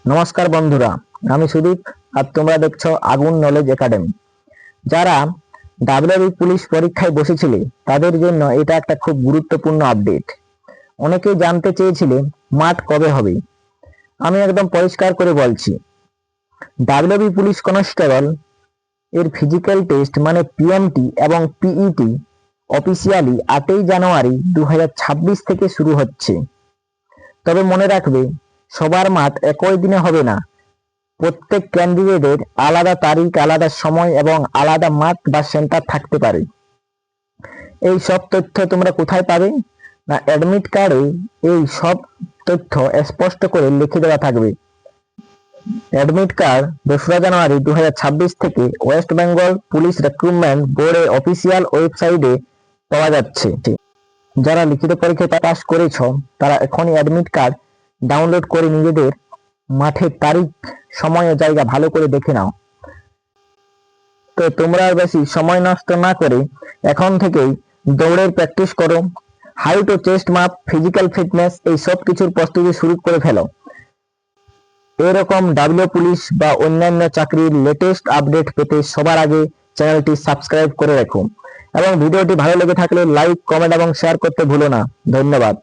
নমস্কার বন্ধুরা, আমি সুদীপ আর তোমরা দেখছো আগুন নলেজ একাডেমি। যারা ডাব্লিউবি পুলিশ পরীক্ষায় বসেছিলে তাদের জন্য এটা একটা খুব গুরুত্বপূর্ণ আপডেট। অনেকেই জানতে চেয়েছিলে মাঠ কবে হবে। আমি একদম পরিষ্কার করে বলছি, ডাব্লিউবি পুলিশ কনস্টেবল এর ফিজিক্যাল টেস্ট মানে পিএমটি এবং পিইটি অফিসিয়ালি 8ই জানুয়ারি 2026 থেকে শুরু হচ্ছে। তবে মনে রাখবে, সবার মাঠ একই দিনে হবে না। প্রত্যেক ক্যান্ডিডেটের আলাদা তারিখ, আলাদা সময় এবং আলাদা মাঠ বা সেন্টার থাকতে পারে। এই সব তথ্য তোমরা কোথায় পাবে? না, অ্যাডমিট কার্ডে এই সব তথ্য স্পষ্ট করে লিখে দেওয়া থাকবে। অ্যাডমিট কার্ড 2রা জানুয়ারি 2026 থেকে ওয়েস্ট বেঙ্গল পুলিশ রিক্রুটমেন্ট বোর্ডের অফিসিয়াল ওয়েবসাইটে পাওয়া যাচ্ছে। যারা লিখিত পরীক্ষায় পাস করেছ তারা এখনই অ্যাডমিট কার্ড ডাউনলোড করে নিজেদের মাঠের তারিখ, সময় ও জায়গা ভালো করে দেখে নাও। তো তোমরা আর বেশি সময় নষ্ট না করে এখন থেকেই দৌড়ের প্র্যাকটিস করো। হাইট ও চেস্ট মাপ, ফিজিক্যাল ফিটনেস এই সব কিছুর প্রস্তুতি শুরু করে ফেলো। এরকম ডাব্লিউ পুলিশ বা অন্যান্য চাকরির লেটেস্ট আপডেট পেতে সবার আগে চ্যানেলটি সাবস্ক্রাইব করে রাখো এবং ভিডিওটি ভালো লেগে থাকলে লাইক, কমেন্ট এবং শেয়ার করতে ভুলো না। ধন্যবাদ।